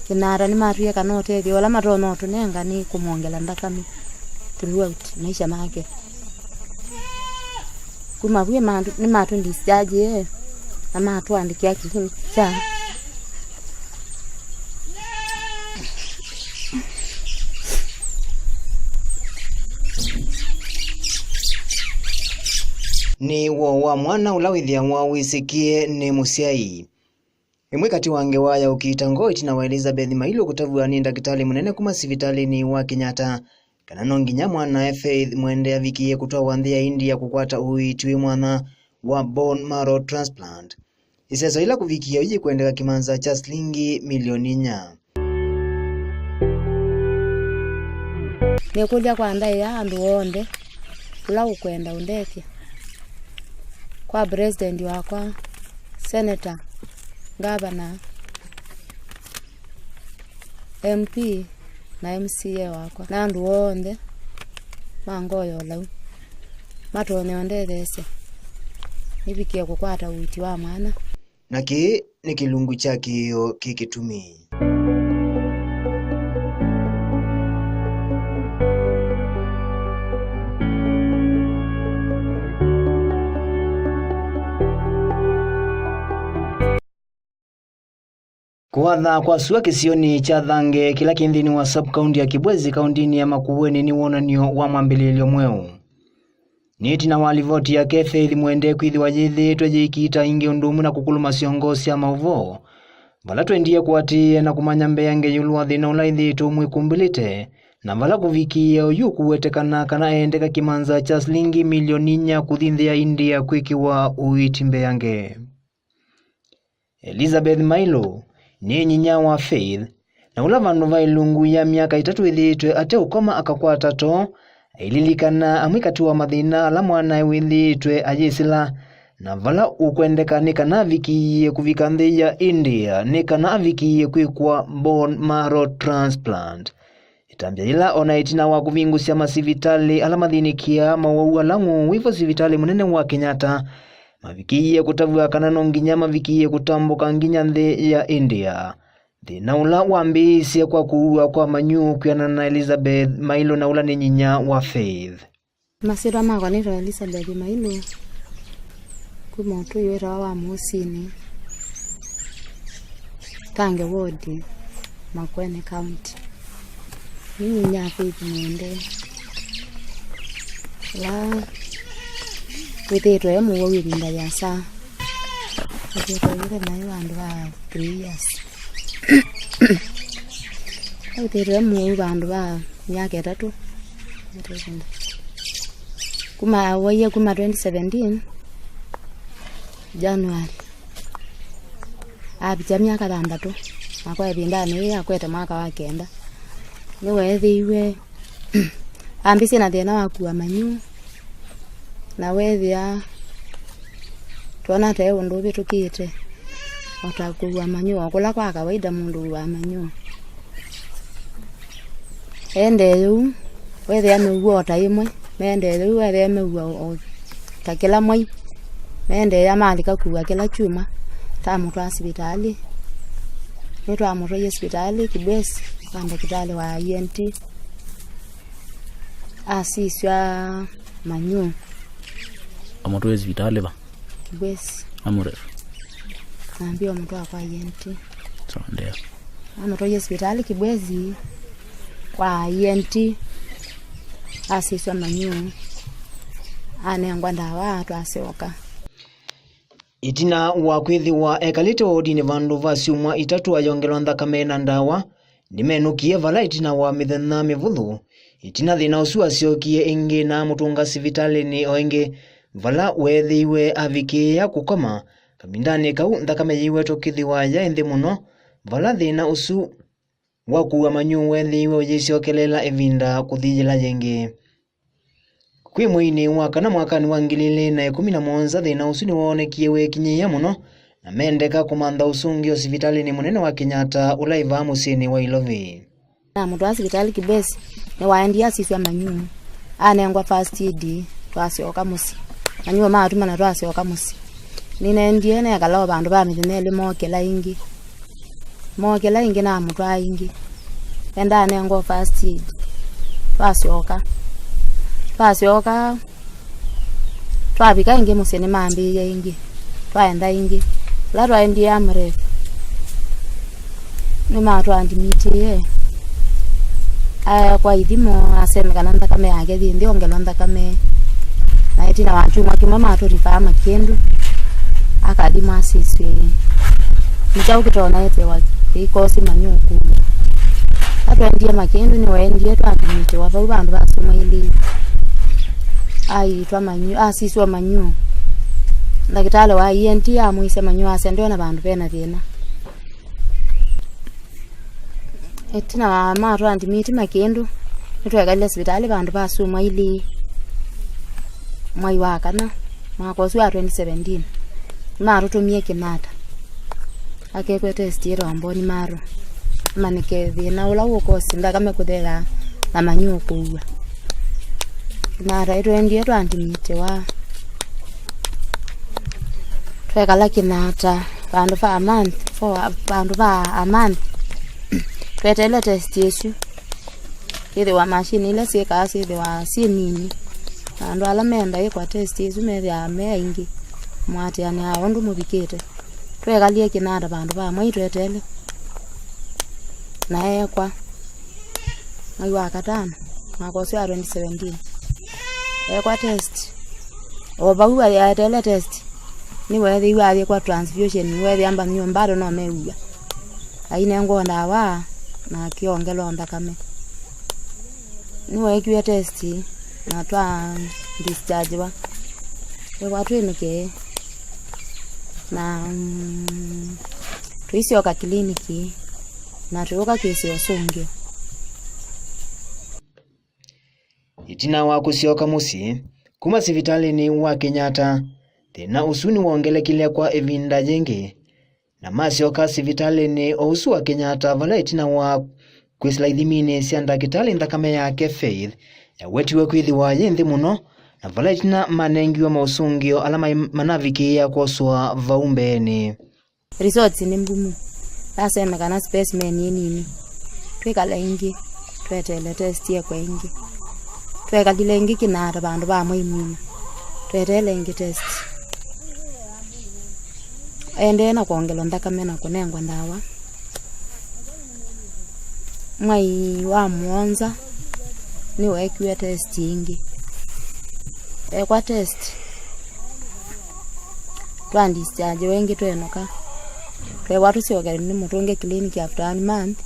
kinara ni maria kanote thi wala matono tunenga ni kumongela ndakami throughout maisha make kuma bwe mandu ni matu ndisaje ama atuandikia kihini cha ni wo wa mwana ulawithia mwa wisikie ni musiai imwe kati wange waya ukitango itina wa Elizabeth Mailo kutavua ni ndakitali munene kuma sivitali ni wa Kenyatta kana nonginya mwana Faith mwende avikie kutoa wanthi ya India kukwata uitwi mwana wa bone marrow transplant isezo ila kuvikia uji kuendeka kimanza cha shilingi milioni 4 nekuja kwa ndai ya andu onde kula ukwenda undeke kwa president wakwa senator governor MP na MCA wakwa na andu onde mangoyo lau matone ondethese nibikie kukwata uiti wa mwana naki ni kilungu chake hiyo kikitumi kuwadha kwa suwa kisioni cha Thange kila kindini wa sub-county ya Kibwezi kaundini ya Makueni ni wonanio wa mwambililio mweu. Niti na walivoti ya Faith mwende kwithi wajithi tweje ikita ingi undumu na kukuluma siongosi ya mauvo. Vala tuendie kuwatie na kumanya mbeyange yuluwa dhina ulaithi tumwikumbilite na vala kuvikia uyuku wetekana kana endeka kimanza cha shilingi milioni 4 kuthinthi ya India kwikiwa uiti mbeyange. Elizabeth Mailo ni nyinya wa Faith na ula vandu va ilungu ya miaka 3 ithitwe ate ukoma akakwata to ililikana amwikati wa mathina ala mwana withitwe ajisila na vala ukwendeka ni kana vikiye kuvika nthi ya India ni kana vikiye kwikwa bone marrow transplant itambia ila ona itina wa kuvingusya masivitali ala mathinikia mawau alangu wifo sivitali munene wa Kenyatta mavikiye kutavua kana nonginya mavikiye kutambuka nginya nthi ya India thina ula wambisye kwa kuua kwa manyu kwiana na Elizabeth Mailo na ula ni nyinya wa Faith masira makwa ni Elizabeth Mailo kuma tu yera wa Musini Thange ward Makueni county ni nyinya Faith mwende la withitwe ya muwa wirinda ya saa withitwe yure nayo andu wa 3 years withitwe ya muwa andu wa miaka 3 kuma waye kuma 2017 January abija miaka 3 akwa ebindani akwete mwaka wa 9 ni wethiwe ambisi na thina wa kuwa manyu na wethia tuona te undu bitukite otakuwa manyo kula kwa kawaida mundu wa manyo ende yu wethia ni uota imwe mende yu wethia mewa takila mwe mende ya malika kuwa kila chuma tamu twa hospitali neto amuro hospitali Kibwezi kwa hospitali wa ENT asiswa manyo amoto hospitali ba Kibwezi amure naambia mtu akwa ENT so ndio amoto hospitali Kibwezi kwa ENT asiswa manyo anengwa ndawa twasioka itina wa kwithi wa ekalito odini vandu vasiumwa 3 ayongelwa nthakame na ndawa nimenukie vala itina wa mithenya mivuthu itina thina usu asiokie ingi na mutunga sivitali ni oingi vala wethiwe avikia kukoma kamindani kau nthakame yiwe tokithiwa ya nthi muno vala thina usu wakuwa manyu wethiwe ujisiokelela evinda kuthijila yengi kwi mwini wa kana mwakani wa 2017 thina usu ni wonekie wekinyia muno na mendeka kumantha usungi hospitali ni munene wa Kenyatta ulaiva musini wa Ilovi na mundu wa hospitali Kibwezi ni waendia asiswa manyu anengwa first aid twasioka musi manyu maatuma na twasioka musi ninendie ne kala bandu ba mithine limo kila ingi Mokela ingi na mutwa ingi. Enda nengo first aid. Twasioka. Twabika ingi musene mambi ya ingi. Twaenda ingi. La twaendi ya mrefu. Ni matwandi miti ye. Kwa idimo asemekana ndakame yake thindi ongelo ndakame. Na itina wachuma kimama atorifa makendu. Akadima asiswe. Mchau kitona ete wa ikosi manyuku. Atwendia makendu ni waendie twandimite wapa bandu basoma ili. Ai twa manyu asiswa manyu. Ndakitale wa INT amuise manyu asendo na bandu bena thina. Etina wa matwandimite makendu. Nitwegale hospitali bandu basoma ili. Mwai wakana. Makosi wa 2017. Marutumie Kenyatta. Akekwe test yero amboni maro. Manike thina ula ukosi ndakame kuthega na manyuku uwa. Kenyatta itwendia twandimite wa. Twekala Kenyatta bandu fa a month bandu fa a month. Twetele test yesu. Kide wa machine ile sika aside wa sinini. Bandu alamenda yekwa test yesu methia ingi. Mwati yani aondu mubikete. Twekalie Kenyatta bandu ba mwe twetele. Na ekwa. Mwai wa katano. Makosi ya 2017. Ekwa test. Obaua ya tele test. Ni wethi iwa kwa transfusion ni wethi amba myombaro no meuga. Aine ngonda wa na kiongelo ndakame. Ni wekiwe test na twa discharge wa. Ekwa twemeke. Na tuisioka kliniki na tuoka kesi osungio. Itina wa kusioka musi kuma sivitali ni wa Kenyatta tena usuni wongelekile kwa evinda jengi na masioka sivitali ni osu wa Kenyatta vala itina wa kwisla idhimini sianda kitali ndakame yake Faith ya wetiwe kwithiwa yenthi muno na vala itina manengiwa mausungio alama manaviki ya koswa vaumbeni. Results ni mbumu. Asemekana specimen nini. Twekala ingi. Twetele test ye kwa ingi. Twekalile ingi Kenyatta bandu ba mwimuna. Twetele ingi test. Ende na kuongelo ndakame na kunengwa ndawa. Mwai wa Mwanza ni wekiwe test ingi. Ekwa test. Twandischarge wengi twenoka. Kwe watu siogere ni mutunge kliniki after 1 month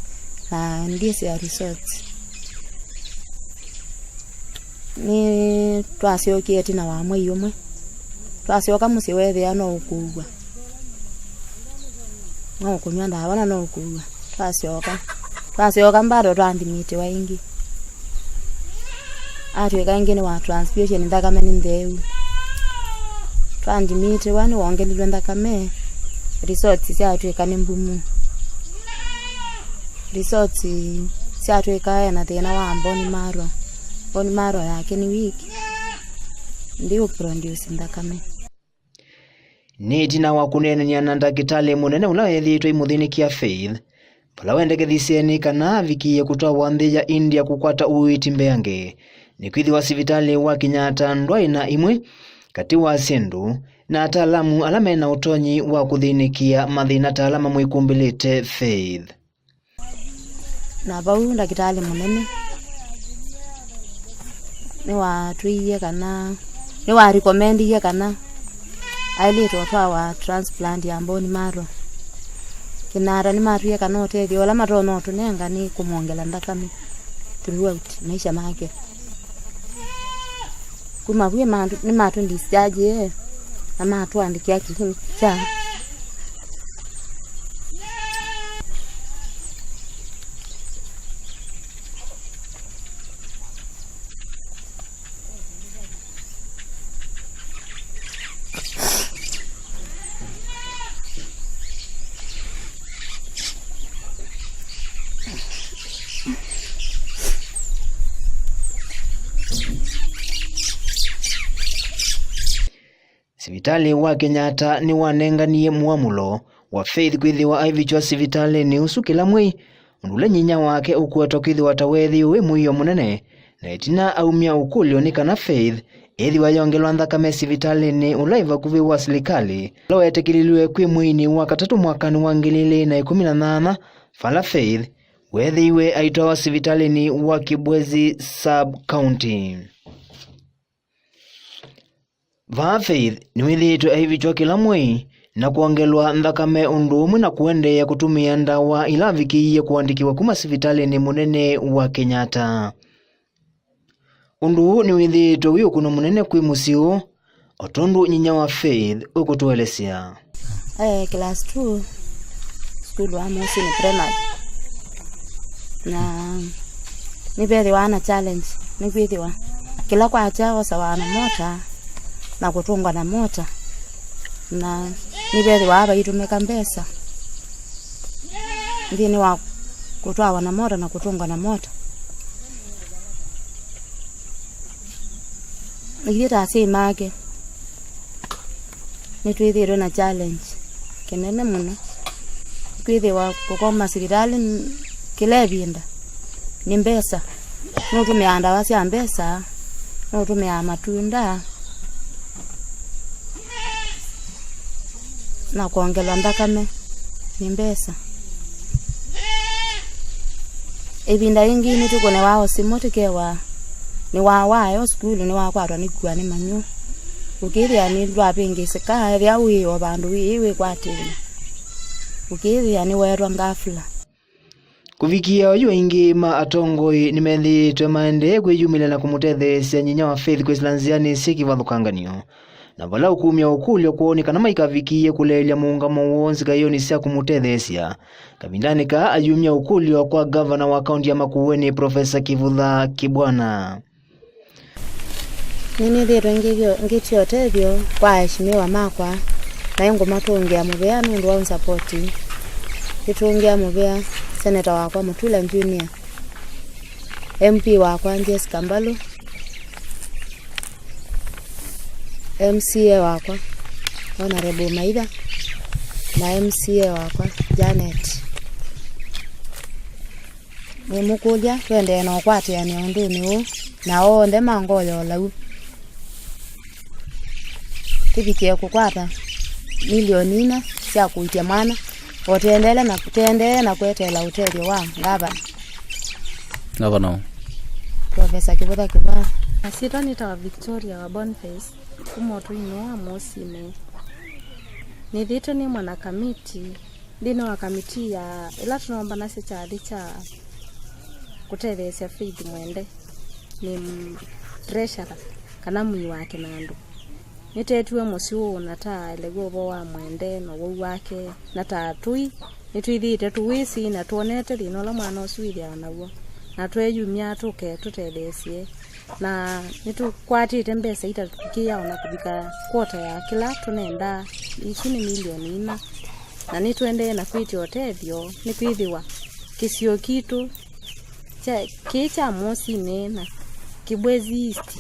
na ndisi ya results. Ni twasiokie etina wa mwe yomwe. Twasioka musi wethi ano ukugwa. No kunywa ndawa na no ukugwa. Twasioka mbado twandimite wa ingi. Atweka ingi ni wa transfusion ndakame ni ndeu. Twandimite wani wongelilwe ndakame. Results siatweka ni mbumu. Results siatweka na thina wa mboni maro. Mboni maro yake ni wiki. Ndio produce ndakame. Ni tina wa kunenenya na ndagitali munene ula yethitwe imuthini kia Faith. Pala wendekethisieni kana vikiye kutoa wanthi ya India kukwata uiti mbeange. Ni kwithiwa sivitali wa Kenyatta ndwaina imwe kati wa sendu na ataalamu alamena utonyi wa kuthinikia mathina taalama mwikumbilite Faith. Na bau ndagitali munene ni watwiye kana ni wa recommend kana ailito twa transplant ya mboni maro. Kenyatta ni matwiye kana otethio wala matono tunenga ni kumongela ndakame throughout maisha make. Kuma bwe mandu ni matu discharge na matu andikia kihini cha. Sivitali wa Kenyatta ni wanenganie muamulo wa Faith kwithiwa aivichwa sivitali ni usu kila mwei undule nyinya wake ukuwa kwithiwa tawethi we muio munene na itina aumia ukulio ni kana Faith ethiwa yongelwa nthakame sivitali ni ulaiva kuviwa serikali lo etekililwe kwi mwini wa katatu mwakani wa 2018 fala Faith wethiwe aitoa sivitali ni wa Kibwezi sub county. Faith ni withitwe aivichwa kila mwei na kuongelwa nthakame undu umwe na kuendeea kutumia ndawa ila vikiie kuandikiwa kuma sivitali ni munene wa Kenyatta. Undu ni withitwe wi ukuno munene kwi musio otondu nyinya wa Faith ukutuelesea. Class 2 school wa Mosi ni primary na ni bethi wana challenge ni kwithiwa kila kwa chao sawana mota na kutungwa na mota na ni bethi waba itumeka mbesa ndini wa kutwawa na mota na kutungwa na mota nikita si make ni twithirwe na challenge kenene muno kwithiwa kukoma sivitali kila binda ni mbesa nutumia ndawa cia mbesa nutumia matunda na kuongelwa nthakame ni mbesa ibinda ingi ni tukone wao simotikewa ni wayo school ni wakwatwa ni kuwa ni manyu ukithia ni lwapingi sika thia wiwa bandu wiwe kwatiri ukithia ni werwa ngafula kuvikia oyu ingi ma atongoi nimethitwe maende kwiyumila na kumutetheesya nyinya wa Faith kwislanziani sikivathukanganio na vala ukumia ukulio kuonika na maikavikie kulelia muungamo wonsi kayoni sia kumutetheesya kavindani ka ayumia ukulio kwa governor wa kaunti ya Makueni Profesa Kivutha Kibwana. Nini thitwe ngitio tethio kwa heshimiwa makwa na yengo matungia muvea nundu wa unsupporti itungia muvea Senator wakwa Mutula Junior, MP wakwa Jessica Mbalu, MCA wakwa Honorable Maida na MCA wakwa Janet. Mukulia twende na kwatia ni unduni u na onde mangoyo lau tibikie kukwata milioni 4 cia kuitia mwana otendele na kutendele na kwetela hoteli wa ngaba no Profesa Kivutha Kibwana. Asita nitawa Victoria wa Boniface kumoto inoa Mosime ni dhito ni mwana kamiti dino wa kamiti ya ila tunaomba nasi chadi cha kutetheesya Faith mwende ni treasurer kana mwi wake nandu nitetwe musio na ta legobo wa mwende no wo wake na ta tui nitwithite tuwisi na tuonete lino la mwana oswiria nawo na tweyumia tutetheesye na nitukwatite mbesa itatukia ona kubika kwota ya kila tunenda isu ni milioni 4 na nitwende na kwiti otethio ni kwithiwa kisio kitu cha Mosime na Kibwezi East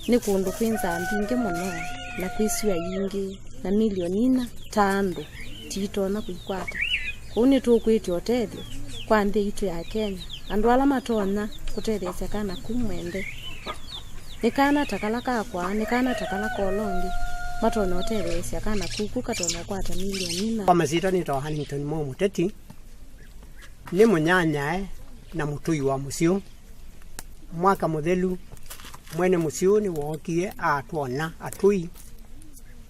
ni kundu kwinza mbingi muno na kwisiwa yingi na milioni 4 tando tito na kuikwata kuni tu kwiti otethio kwa ndi itu ya Kenya andu ala matona kutetheesya kana kumwende nikana takala kakwa nikana takala kolongi matona otetheesya kana kuku katona kwata milioni 4 kwa mazita ni to Huntington mo muteti ni munyanya na mutui wa musio mwaka muthelu mwene musio ni wokie atwona atui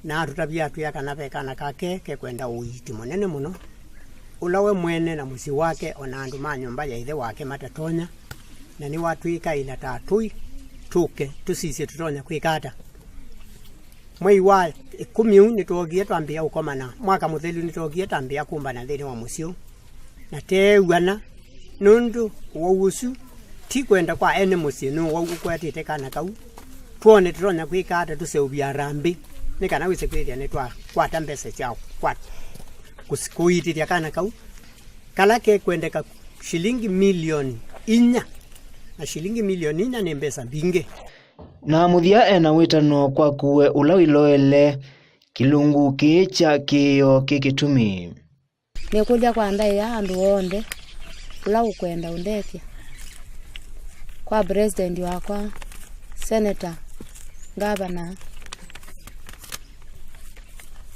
na atutabia atuya kana bekana kake ke kwenda uiti munene muno ulawe mwene na musi wake ona andu manyumba ya ithe wake matatonya na ni watuika ila tatui tuke tusisi tutonya kwikata mwei wa 10 nitogie twambia ukomana mwaka muthelu nitogie tambia kumbana thini wa musio na teugana nundu wousu ti kwenda kwa ene musio no waukwatite kana kau tuone tutonya kwikata tuseubia rambi ni kana wisekwiria ni twa kwata mbesa chao kwata kusikuitiria kana kau kalake kwendeka shilingi milioni 4 na shilingi milioni 4 ni mbesa mbinge na muthia ena witano kwa kuwe ulawiloele kilungu kicha kiyo kikitumi Nikuja kwa ndai ya andu onde ula ukwenda undeke kwa president wakwa, senator, governor,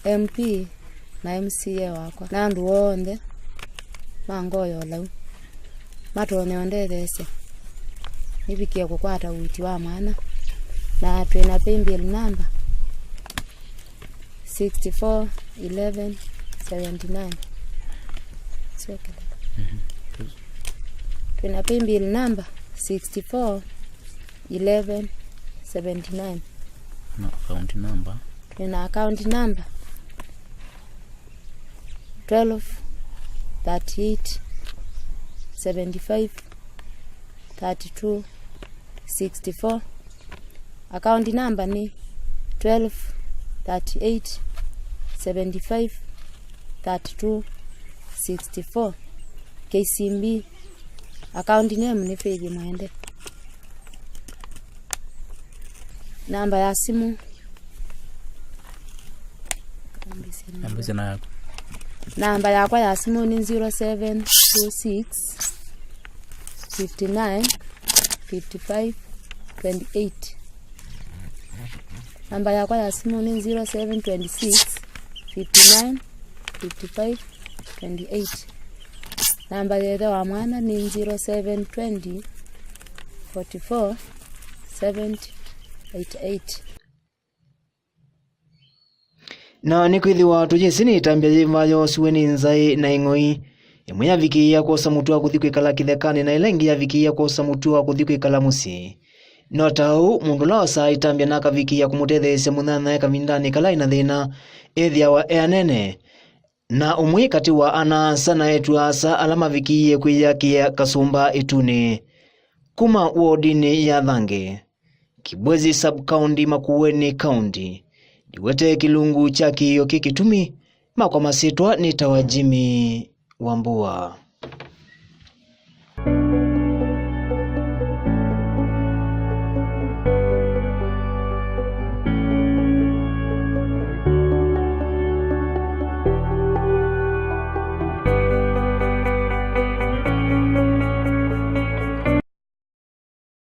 MP na MCA wakwa na andu onde mangoyo lau matone ondethese nibikie kukwata witi wa mwana na twina paybill number 641179 twina paybill number 641179 na account number twina account number 12 38 75 32 64 account number ni 12 38 75 32 64 KCB account name ni Faith Mwende. Namba ya simu namba yakwa ya simu ni 0726 59 55 28. Namba yakwa ya simu ni 0726 59 55 28. Namba yede wa mwana ni 0720 44 70 88. na nikwithiwa tujesi ni tambia yimayo suweni nzai na ing'oi imwe ya viki ya kosa mutu wa kuthi kwikala kithekani na ilengi ya viki ya kosa mutu wa kuthi kwikala musi no tau mundu losa itambia na kaviki ya kumutetheesya muthana kavindani kala ina thina ethia wa eanene na umwi kati wa anasa na etu asa alama viki ya kwiyakia kasumba itune kuma wodini ya Thange Kibwezi sub-county Makueni county diwete kilungu cha kiyo kikitumi makwa masitwa ni Tawajimi Wambua.